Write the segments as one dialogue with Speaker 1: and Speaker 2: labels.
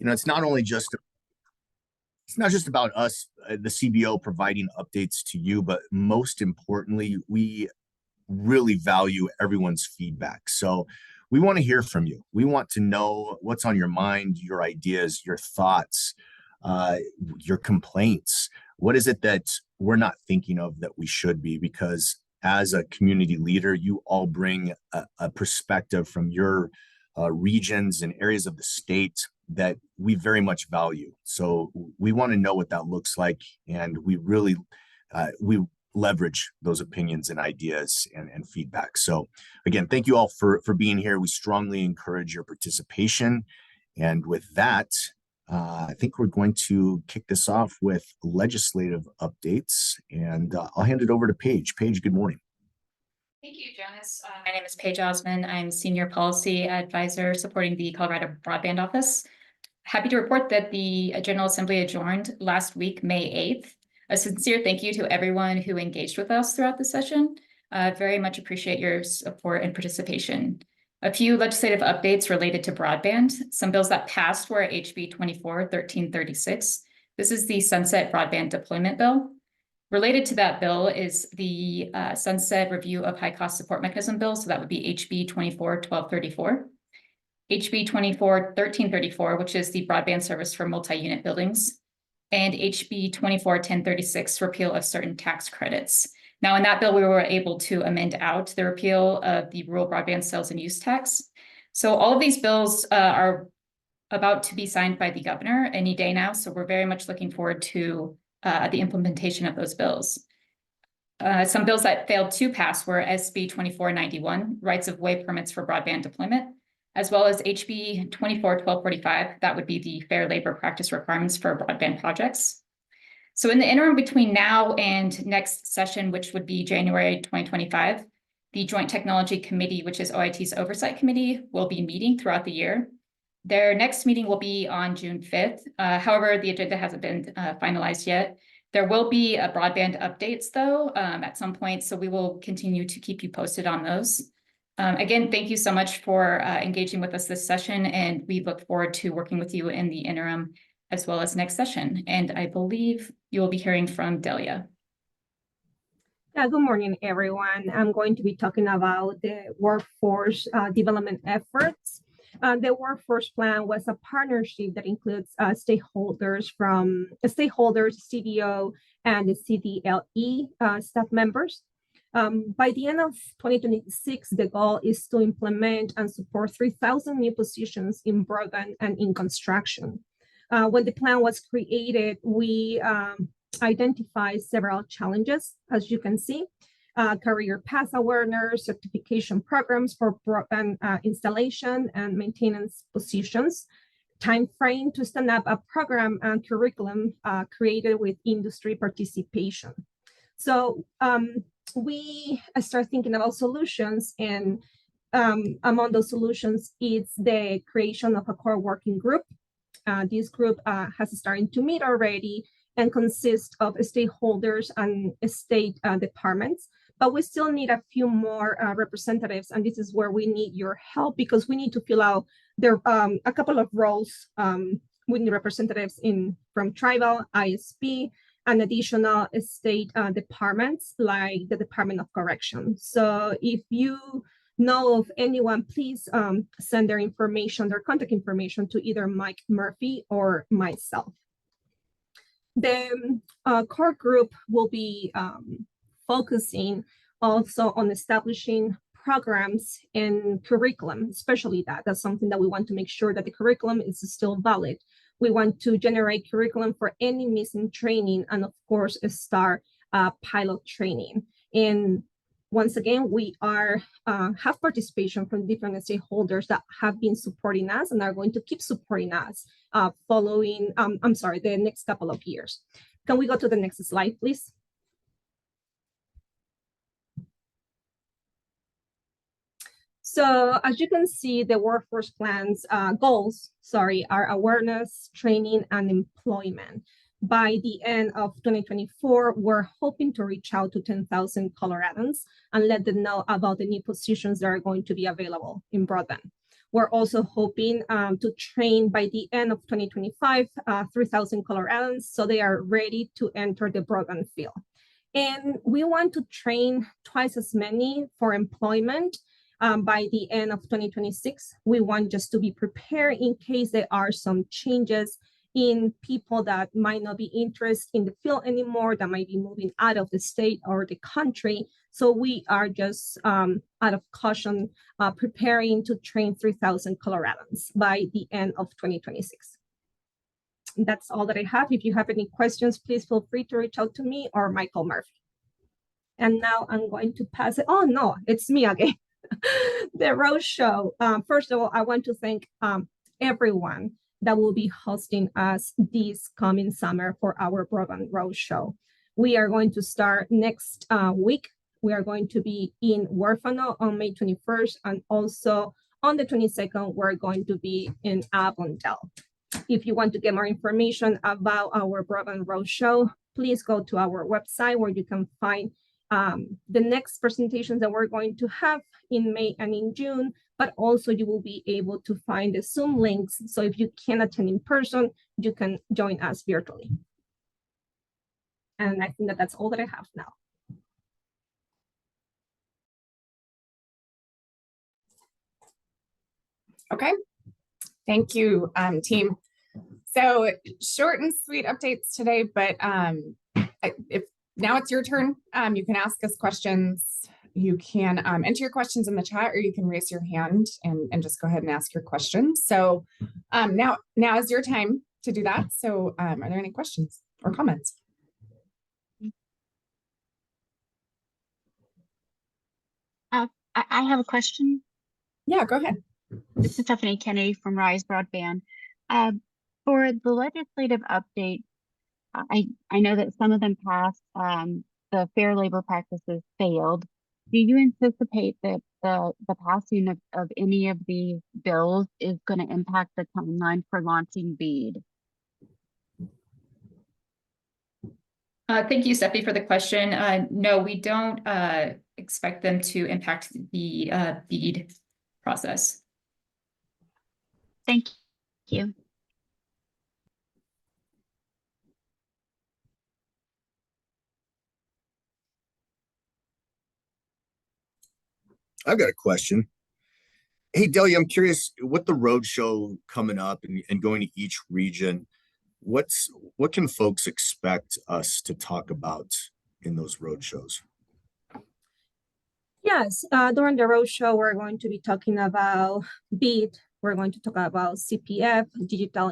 Speaker 1: It's not only just it's not just about us, the CBO, providing updates to you, but most importantly, we really value everyone's feedback. So we want to hear from you. We want to know what's on your mind, your ideas, your thoughts, uh, your complaints. What is it that we're not thinking of that we should be? Because as a community leader, you all bring a perspective from your regions and areas of the state that we very much value. So we want to know what that looks like, and we leverage those opinions and ideas and feedback. So again, thank you all for being here. We strongly encourage your participation. And with that, I think we're going to kick this off with legislative updates, and I'll hand it over to Paige. Paige, good morning.
Speaker 2: Thank you, Jonas. My name is Paige Osman. I'm Senior Policy Advisor supporting the Colorado Broadband Office. Happy to report that the General Assembly adjourned last week, May 8th. A sincere thank you to everyone who engaged with us throughout the session. Very much appreciate your support and participation. A few legislative updates related to broadband. Some bills that passed were HB 24-1336. This is the Sunset Broadband Deployment Bill. Related to that bill is the Sunset Review of High Cost Support Mechanism Bill. So that would be HB 24-1234. HB 24-1334, which is the broadband service for multi-unit buildings, and HB 24-1036, repeal of certain tax credits. Now, in that bill, we were able to amend out the repeal of the rural broadband sales and use tax. So all of these bills are about to be signed by the governor any day now. So we're very much looking forward to the implementation of those bills. Some bills that failed to pass were SB 2491, rights of way permits for broadband deployment, as well as HB 24-1245, that would be the fair labor practice requirements for broadband projects. So in the interim between now and next session, which would be January 2025, the Joint Technology Committee, which is OIT's oversight committee, will be meeting throughout the year. Their next meeting will be on June 5th. However, the agenda hasn't been finalized yet. There will be broadband updates, though, at some point, so we will continue to keep you posted on those. Again, thank you so much for engaging with us this session, and we look forward to working with you in the interim as well as next session. And I believe you will be hearing from Delia.
Speaker 3: Yeah, good morning, everyone. I'm going to be talking about the workforce development efforts. The workforce plan was a partnership that includes stakeholders, CBO, and the CDLE staff members. By the end of 2026, the goal is to implement and support 3,000 new positions in broadband and in construction. When the plan was created, we identified several challenges, as you can see. Career path awareness, certification programs for broadband installation and maintenance positions, time frame to stand up a program and curriculum created with industry participation. So we start thinking about solutions, and among those solutions is the creation of a core working group. This group has started to meet already and consists of stakeholders and state departments, but we still need a few more representatives, and this is where we need your help because we need to fill out there a couple of roles. We need representatives from tribal, ISP, and additional state departments like the Department of Correction. So if you know of anyone, please send their contact information to either Mike Murphy or myself. The core group will be focusing also on establishing programs and curriculum, especially that's something that we want to make sure that the curriculum is still valid. We want to generate curriculum for any missing training and, of course, start pilot training. And once again, we have participation from different stakeholders that have been supporting us and are going to keep supporting us following, the next couple of years. Can we go to the next slide, please? So as you can see, the workforce plan's goals, are awareness, training, and employment. By the end of 2024, we're hoping to reach out to 10,000 Coloradans and let them know about the new positions that are going to be available in broadband. We're also hoping to train by the end of 2025, 3,000 Coloradans, so they are ready to enter the broadband field. And we want to train twice as many for employment by the end of 2026. We want just to be prepared in case there are some changes in people that might not be interested in the field anymore, that might be moving out of the state or the country. So we are just out of caution preparing to train 3,000 Coloradans by the end of 2026. That's all that I have. If you have any questions, please feel free to reach out to me or Michael Murphy. And now I'm going to pass it. Oh no, it's me again. The roadshow. First of all, I want to thank everyone that will be hosting us this coming summer for our broadband roadshow. We are going to start next week. We are going to be in Huérfano on May 21st, and also on the 22nd, we're going to be in Avondale. If you want to get more information about our broadband roadshow, please go to our website where you can find the next presentations that we're going to have in May and in June, but also you will be able to find the Zoom links. So if you can't attend in person, you can join us virtually. And I think that that's all that I have now.
Speaker 4: Okay, thank you, team. So short and sweet updates today, but if now it's your turn, you can ask us questions. You can enter your questions in the chat, or you can raise your hand and just go ahead and ask your questions. So now is your time to do that. So are there any questions or comments?
Speaker 5: I have a question.
Speaker 4: Yeah, go ahead.
Speaker 5: This is Stephanie Kennedy from Rise Broadband. For the legislative update, I know that some of them passed, the fair labor practices failed. Do you anticipate that the passing of any of these bills is going to impact the timeline for launching BEAD?
Speaker 2: Thank you, Steffi, for the question. No, we don't expect them to impact the BEAD process.
Speaker 5: Thank you.
Speaker 1: I've got a question. Hey, Delia, I'm curious what the roadshow coming up and going to each region, what can folks expect us to talk about in those roadshows?
Speaker 3: Yes, during the roadshow, we're going to be talking about BEAD. We're going to talk about CPF, digital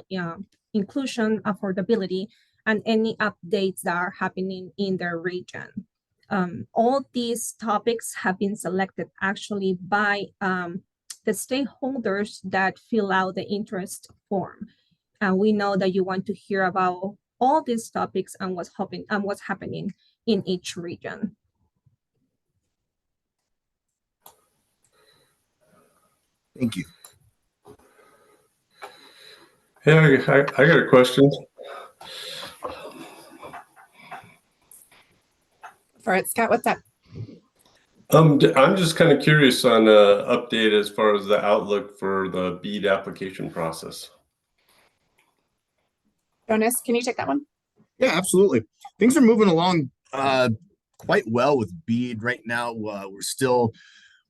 Speaker 3: inclusion, affordability, and any updates that are happening in the region. All these topics have been selected actually by the stakeholders that fill out the interest form. And we know that you want to hear about all these topics and what's happening in each region.
Speaker 1: Thank you.
Speaker 6: Hey, I got a question.
Speaker 4: For it, Scott, what's up?
Speaker 6: I'm just kind of curious on an update as far as the outlook for the BEAD application process.
Speaker 4: Jonas, can you take that one?
Speaker 1: Yeah, absolutely. Things are moving along quite well with BEAD right now. We're still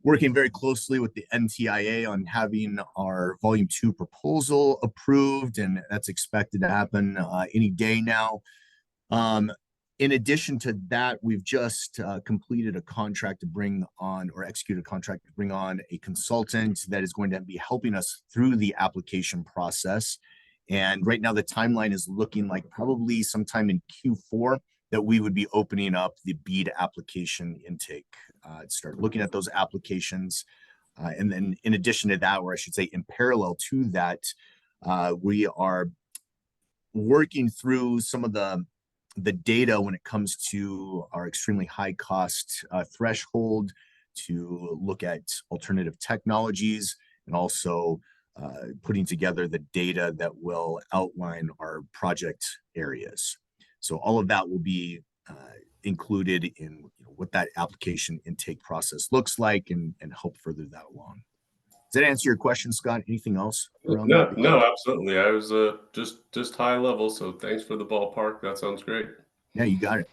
Speaker 1: working very closely with the NTIA on having our Volume 2 proposal approved, and that's expected to happen any day now. In addition to that, we've just completed a contract to bring on, or executed a contract to bring on, a consultant that is going to be helping us through the application process. And right now the timeline is looking like probably sometime in Q4 that we would be opening up the BEAD application intake. Start looking at those applications. And then in addition to that, or I should say in parallel to that, we are working through some of the data when it comes to our extremely high cost threshold, to look at alternative technologies, and also putting together the data that will outline our project areas. So all of that will be included in what that application intake process looks like, and help further that along. that answer your question, Scott? Anything else around
Speaker 6: No,
Speaker 1: that?
Speaker 6: no, absolutely. I was just high level, so thanks for the ballpark. That sounds great.
Speaker 1: Yeah, you got it.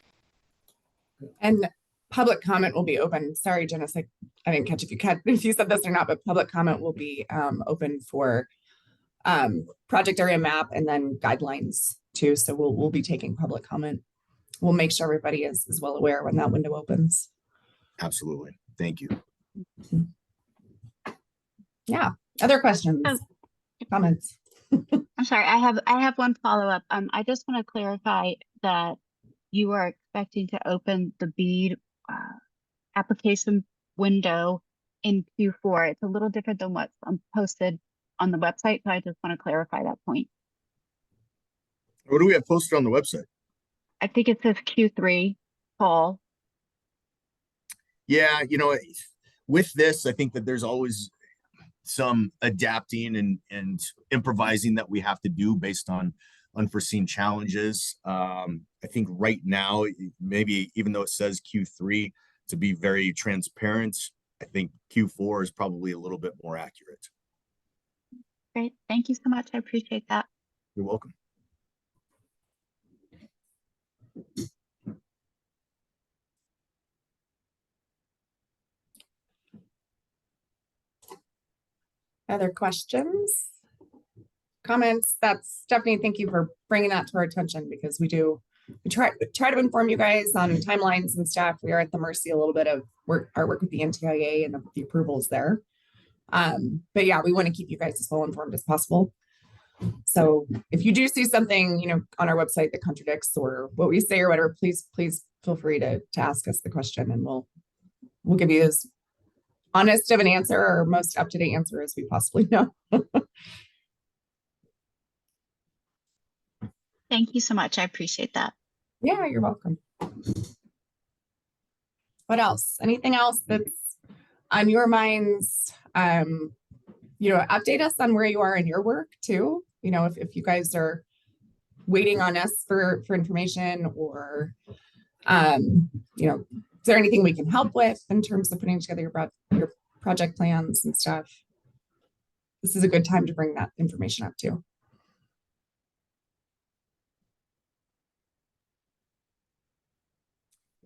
Speaker 4: And public comment will be open. Sorry, Janice, I didn't catch if you said this or not, but public comment will be open for project area map and then guidelines too. So we'll be taking public comment. We'll make sure everybody is well aware when that window opens.
Speaker 1: Absolutely. Thank you.
Speaker 4: Yeah. Other questions? Comments?
Speaker 5: I'm sorry, I have one follow-up. I just want to clarify that you are expecting to open the BEAD application window in Q4. It's a little different than what's posted on the website, so I just want to clarify that point.
Speaker 1: What do we have posted on the website?
Speaker 5: I think it says Q3 fall.
Speaker 1: Yeah, with this, I think that there's always some adapting and improvising that we have to do based on unforeseen challenges. I think right now, maybe even though it says Q3, to be very transparent, I think Q4 is probably a little bit more accurate.
Speaker 5: Great, thank you so much. I appreciate that.
Speaker 1: You're welcome.
Speaker 4: Other questions? Comments? That's Stephanie. Thank you for bringing that to our attention, because we try to inform you guys on timelines and stuff. We are at the mercy a little bit of our work with the NTIA and the approvals there. But yeah, we want to keep you guys as well informed as possible. So if you do see something, on our website that contradicts or what we say or whatever, please feel free to ask us the question, and we'll give you as honest of an answer or most up-to-date answer as we possibly know.
Speaker 5: Thank you so much. I appreciate that.
Speaker 4: Yeah, you're welcome. What else? Anything else that's on your minds? Update us on where you are in your work too. If you guys are waiting on us for information, or is there anything we can help with in terms of putting together your project plans and stuff? This is a good time to bring that information up too.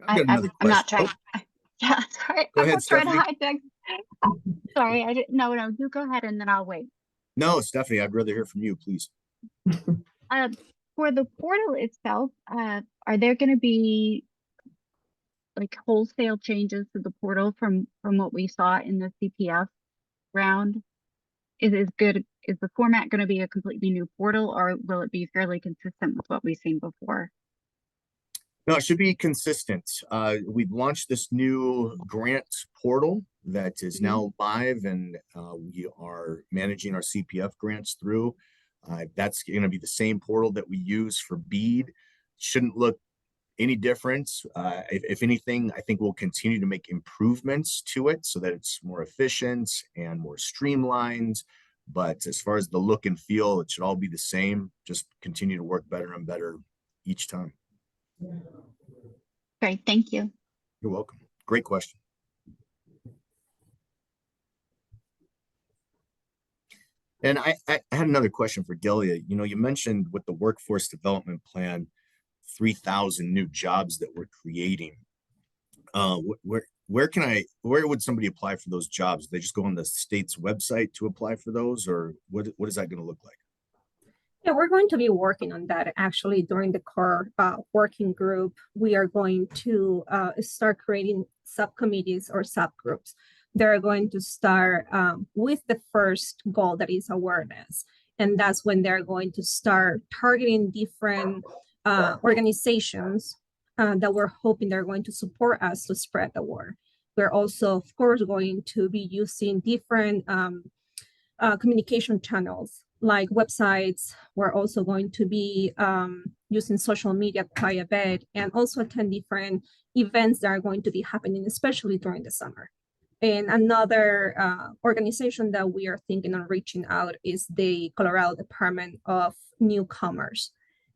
Speaker 5: I'm not trying. Yeah, sorry.
Speaker 1: Go
Speaker 5: I'm
Speaker 1: ahead,
Speaker 5: not trying to
Speaker 1: Stephanie.
Speaker 5: hide things. Sorry, I didn't. No, you go ahead and then I'll wait.
Speaker 1: No, Stephanie, I'd rather hear from you, please.
Speaker 5: For the portal itself, are there going to be like wholesale changes to the portal from what we saw in the CPF round? Is the format going to be a completely new portal, or will it be fairly consistent with what we've seen before?
Speaker 1: No, it should be consistent. We've launched this new grant portal that is now live, and we are managing our CPF grants through. That's going to be the same portal that we use for BEAD. Shouldn't look any different. If anything, I think we'll continue to make improvements to it so that it's more efficient and more streamlined. But as far as the look and feel, it should all be the same. Just continue to work better and better each time.
Speaker 5: Great, thank you.
Speaker 1: You're welcome. Great question. And I had another question for Delia. You mentioned with the workforce development plan, 3,000 new jobs that we're creating. Where would somebody apply for those jobs? They just go on the state's website to apply for those, or what is that going to look like?
Speaker 3: Yeah, we're going to be working on that actually during the core working group. We are going to start creating subcommittees or subgroups. They're going to start with the first goal, that is awareness. And that's when they're going to start targeting different organizations that we're hoping they're going to support us to spread the word. We're also, of course, going to be using different communication channels like websites. We're also going to be using social media quite a bit, and also attend different events that are going to be happening, especially during the summer. And another organization that we are thinking of reaching out is the Colorado Department of Newcomers.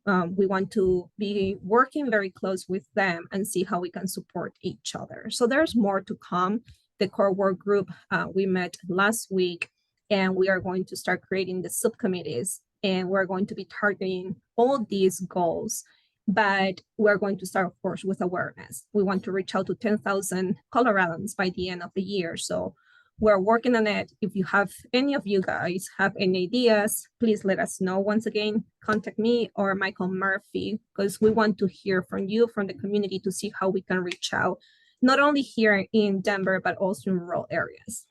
Speaker 3: We want to be working very close with them and see how we can support each other. So there's more to come. The core work group, we met last week. And we are going to start creating the subcommittees, and we're going to be targeting all these goals. But we're going to start, of course, with awareness. We want to reach out to 10,000 Coloradans by the end of the year. So we're working on it. If you have any of you guys have any ideas, please let us know. Once again, contact me or Michael Murphy, because we want to hear from you, from the community, to see how we can reach out, not only here in Denver, but also in rural areas.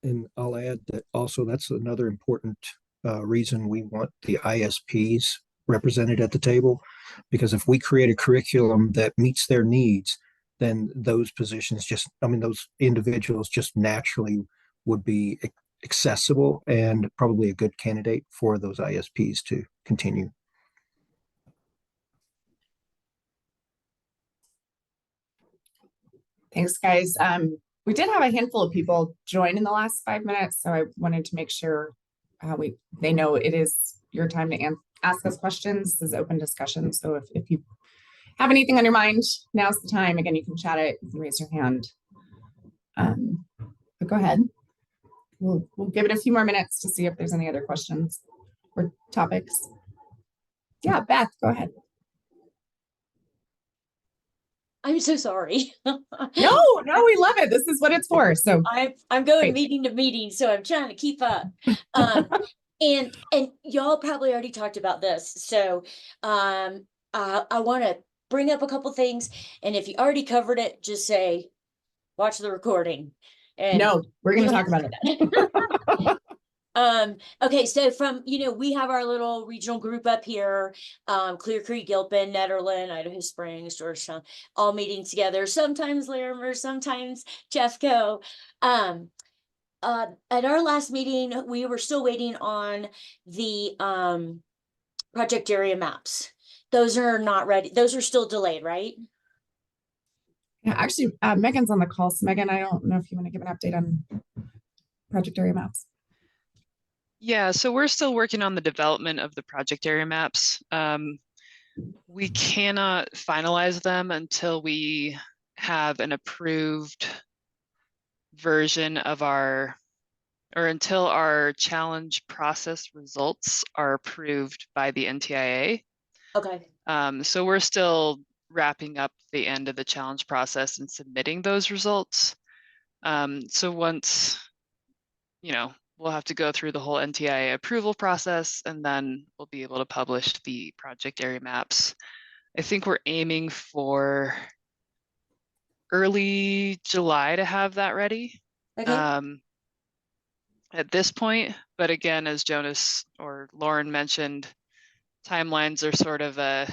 Speaker 7: And I'll add that also that's another important reason we want the ISPs represented at the table, because if we create a curriculum that meets their needs, then those positions just, I mean, those individuals just naturally would be accessible and probably a good candidate for those ISPs to continue.
Speaker 4: Thanks, guys. We did have a handful of people join in the last 5 minutes, so I wanted to make sure they know it is your time to ask us questions. This is open discussion. So if you have anything on your mind, now's the time. Again, you can chat it, you can raise your hand. But go ahead. We'll give it a few more minutes to see if there's any other questions or topics. Yeah, Beth, go ahead.
Speaker 8: I'm so sorry.
Speaker 4: No, we love it. This is what it's for. So
Speaker 8: I'm going
Speaker 4: Great.
Speaker 8: meeting to meeting, so I'm trying to keep up. And y'all probably already talked about this. So I want to bring up a couple things, and if you already covered it, just say, watch the recording. And
Speaker 4: no, we're going to talk about it.
Speaker 8: Okay, so from, we have our little regional group up here, Clear Creek, Gilpin, Nederland, Idaho Springs, Georgetown, all meeting together, sometimes Larimer, sometimes Jeffco. At our last meeting, we were still waiting on the project area maps. Those are not ready. Those are still delayed, right?
Speaker 4: Yeah, actually, Megan's on the call. So Megan, I don't know if you want to give an update on project area maps.
Speaker 9: Yeah, so we're still working on the development of the project area maps. We cannot finalize them until we have an approved version of until our challenge process results are approved by the NTIA.
Speaker 8: Okay.
Speaker 9: So we're still wrapping up the end of the challenge process and submitting those results. So once, we'll have to go through the whole NTIA approval process, and then we'll be able to publish the project area maps. I think we're aiming for early July to have that ready.
Speaker 8: Okay.
Speaker 9: At this point, but again, as Jonas or Lauren mentioned, timelines are sort of a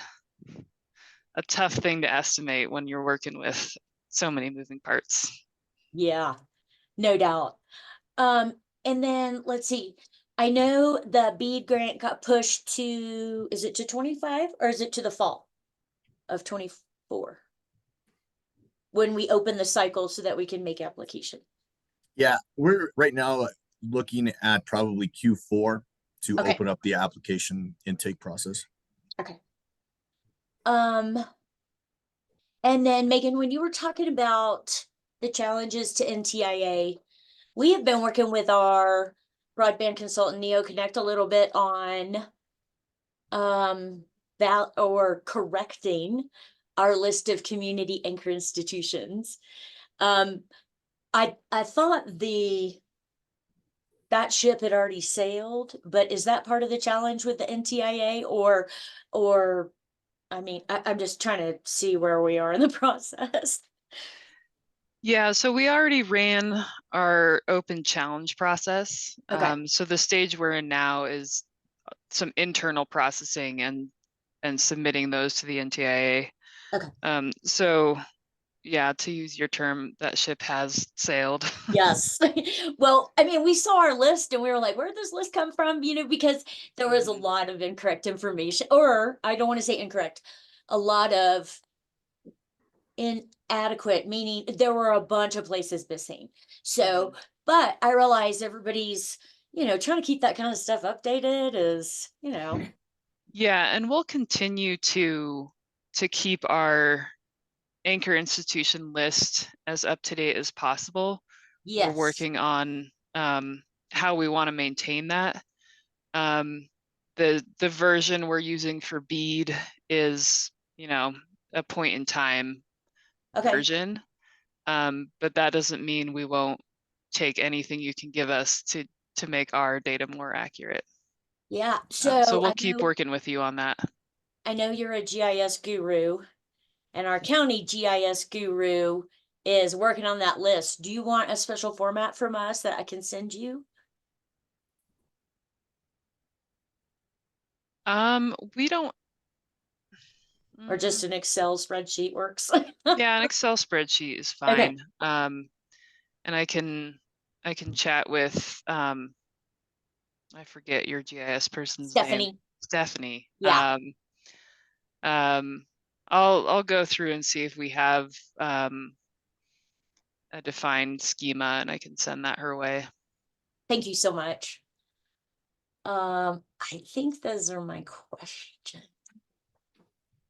Speaker 9: tough thing to estimate when you're working with so many moving parts.
Speaker 8: Yeah, no doubt. And then let's see. I know the BEAD grant got pushed to, is it to 25 or is it to the fall of 24? When we open the cycle so that we can make application.
Speaker 1: Yeah, we're right now looking at probably Q4 to
Speaker 8: Okay.
Speaker 1: open up the application intake process.
Speaker 8: Okay. And then Megan, when you were talking about the challenges to NTIA, we have been working with our broadband consultant NeoConnect a little bit on that, or correcting our list of community anchor institutions. I thought that ship had already sailed, but is that part of the challenge with the NTIA, or I mean, I'm just trying to see where we are in the process.
Speaker 9: Yeah, so we already ran our open challenge process.
Speaker 8: Okay.
Speaker 9: So the stage we're in now is some internal processing and submitting those to the NTIA.
Speaker 8: Okay.
Speaker 9: So yeah, to use your term, that ship has sailed.
Speaker 8: Yes. Well, I mean, we saw our list and we were like, where did this list come from? Because there was a lot of incorrect information, or I don't want to say incorrect, a lot of inadequate, meaning there were a bunch of places missing. So, but I realized everybody's, trying to keep that kind of stuff updated is,
Speaker 9: Yeah, and we'll continue to keep our anchor institution list as up to date as possible.
Speaker 8: yes.
Speaker 9: We're working on how we want to maintain that. The version we're using for bead is, you know, a point in time
Speaker 8: Okay,
Speaker 9: version. But that doesn't mean we won't take anything you can give us to make our data more accurate.
Speaker 8: yeah,
Speaker 9: So
Speaker 8: so
Speaker 9: we'll keep working with you on that.
Speaker 8: I know you're a GIS guru, and our county GIS guru is working on that list. Do you want a special format from us that I can send you?
Speaker 9: We don't.
Speaker 8: Or just an Excel spreadsheet works?
Speaker 9: Yeah, an Excel spreadsheet is
Speaker 8: Okay.
Speaker 9: fine. And I can chat with I forget your GIS person's name.
Speaker 8: Stephanie.
Speaker 9: Stephanie.
Speaker 8: Yeah.
Speaker 9: I'll go through and see if we have a defined schema, and I can send that her way.
Speaker 8: Thank you so much. I think those are my questions.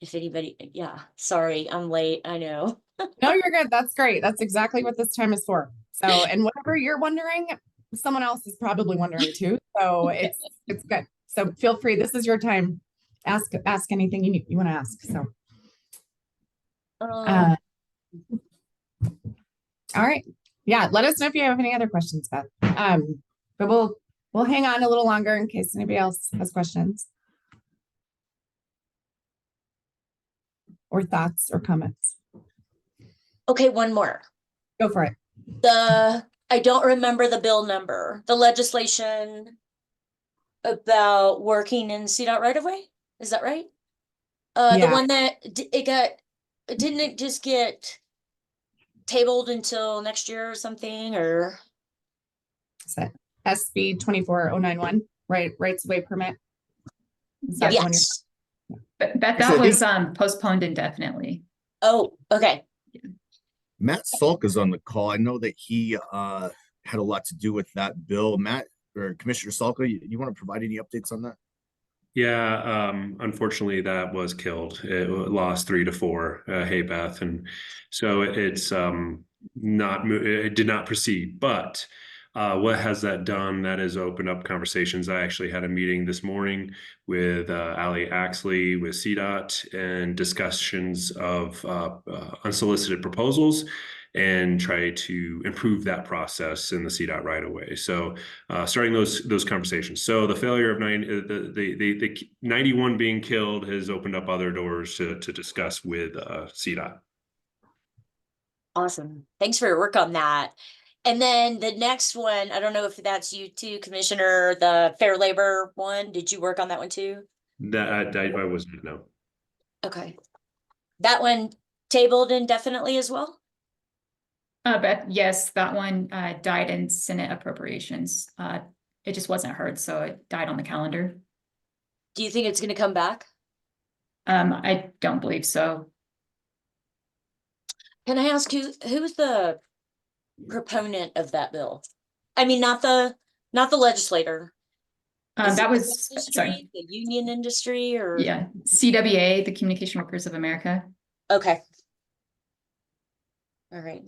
Speaker 8: If anybody, yeah, sorry, I'm late, I know.
Speaker 4: No, you're good. That's great. That's exactly what this time is for. So, and whatever you're wondering, someone else is probably wondering too. So it's good. So feel free. This is your time. Ask anything you want to ask. So, all right. Yeah, let us know if you have any other questions, Beth. But we'll hang on a little longer in case anybody else has questions or thoughts or comments.
Speaker 8: Okay, one more.
Speaker 4: Go for it.
Speaker 8: I don't remember the bill number, the legislation about working in CDOT right of way, is that right? The
Speaker 4: Yeah.
Speaker 8: one that didn't it just get tabled until next year or something, or?
Speaker 4: Is that SB 24091, rights of way permit? Is that the one
Speaker 2: Yes. But that was postponed indefinitely.
Speaker 8: Oh, okay.
Speaker 1: Matt Salk is on the call. I know that he had a lot to do with that bill. Matt or Commissioner Salka, you want to provide any updates on that?
Speaker 10: Yeah, unfortunately, that was killed. It lost 3-4. Hey, Beth, and so it's not. It did not proceed. But what has that done? That has opened up conversations. I actually had a meeting this morning with Ali Axley with CDOT and discussions of unsolicited proposals, and try to improve that process in the CDOT right away. So starting those conversations. So the failure of the 91 being killed has opened up other doors to discuss with CDOT.
Speaker 8: Awesome. Thanks for your work on that. And then the next one, I don't know if that's you too, Commissioner, the fair labor one. Did you work on that one too?
Speaker 10: That I wasn't, no.
Speaker 8: Okay. That one tabled indefinitely as well?
Speaker 2: But yes, that one died in Senate appropriations. It just wasn't heard, so it died on the calendar.
Speaker 8: Do you think it's going to come back?
Speaker 2: I don't believe so.
Speaker 8: Can I ask who's the proponent of that bill? I mean, not the legislator. Is
Speaker 2: That
Speaker 8: it
Speaker 2: was
Speaker 8: the industry,
Speaker 2: sorry.
Speaker 8: the union industry, or
Speaker 2: Yeah, CWA, the Communication Workers of America.
Speaker 8: Okay. All right.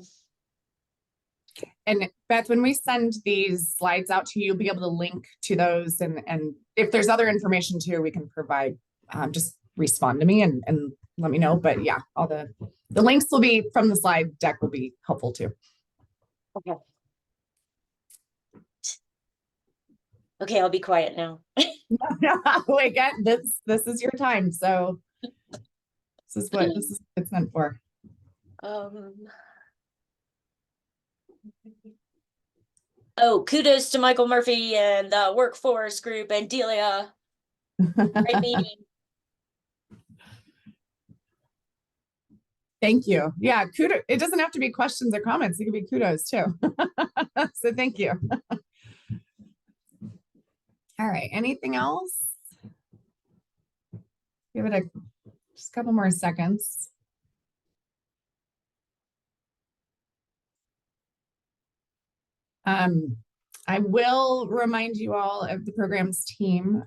Speaker 4: And Beth, when we send these slides out to you, you'll be able to link to those, and if there's other information too, we can provide. Just respond to me and let me know. But yeah, all the links will be from the slide deck will be helpful too.
Speaker 8: Okay. Okay, I'll be quiet now.
Speaker 4: Again, this is your time, so this is what it's meant for.
Speaker 8: Oh, kudos to Michael Murphy and the workforce group and Delia. Great meeting.
Speaker 4: Thank you. Yeah, kudos. It doesn't have to be questions or comments. It can be kudos too. So thank you. All right. Anything else? Give it just a couple more seconds. I will remind you all of the programs team,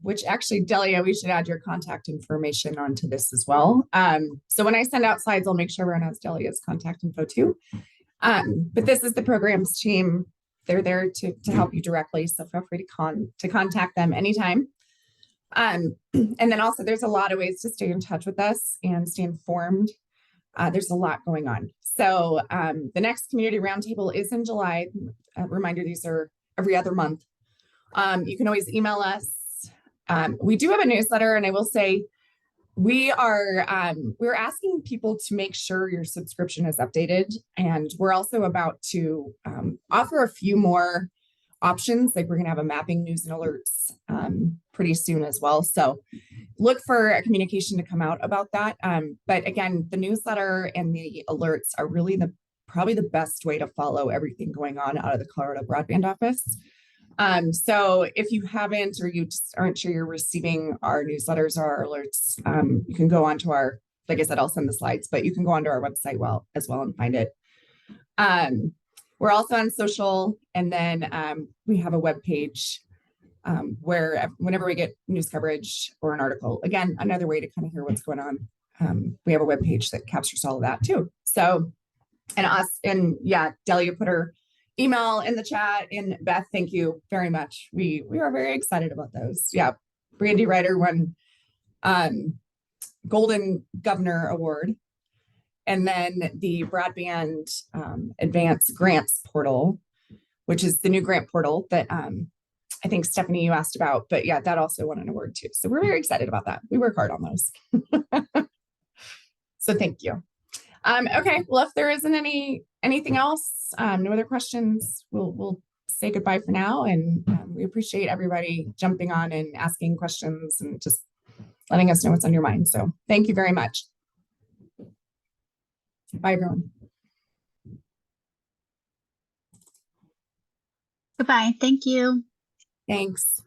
Speaker 4: which actually, Delia, we should add your contact information onto this as well. So when I send out slides, I'll make sure everyone has Delia's contact info too. But this is the programs team they're there to help you directly. So feel free to contact them anytime. And then also there's a lot of ways to stay in touch with us and stay informed. There's a lot going on. So the next community roundtable is in July. Reminder, these are every other month. You can always email us. We do have a newsletter, and I will say we're asking people to make sure your subscription is updated. And we're also about to offer a few more options. Like we're going to have a mapping news and alerts pretty soon as well. So look for a communication to come out about that. But again, the newsletter and the alerts are really probably the best way to follow everything going on out of the Colorado Broadband Office. So if you haven't, or you just aren't sure you're receiving our newsletters or our alerts, you can go onto our, like I said, I'll send the slides, but you can go onto our website as well and find it. We're also on social, and then we have a web page where whenever we get news coverage or an article, again, another way to kind of hear what's going on. We have a web page that captures all of that too. So, and yeah, Delia put her email in the chat, and Beth, thank you very much. We are very excited about those. Yeah, Brandy Ryder won Golden Governor Award. And then the Broadband Advanced Grants Portal, which is the new grant portal that I think Stephanie, you asked about, but yeah, that also won an award too. So we're very excited about that. We work hard on those. So thank you. Okay, well, if there isn't anything else, no other questions, we'll say goodbye for now. And we appreciate everybody jumping on and asking questions and just letting us know what's on your mind. So thank you very much. Bye, everyone.
Speaker 5: Goodbye. Thank you.
Speaker 4: Thanks.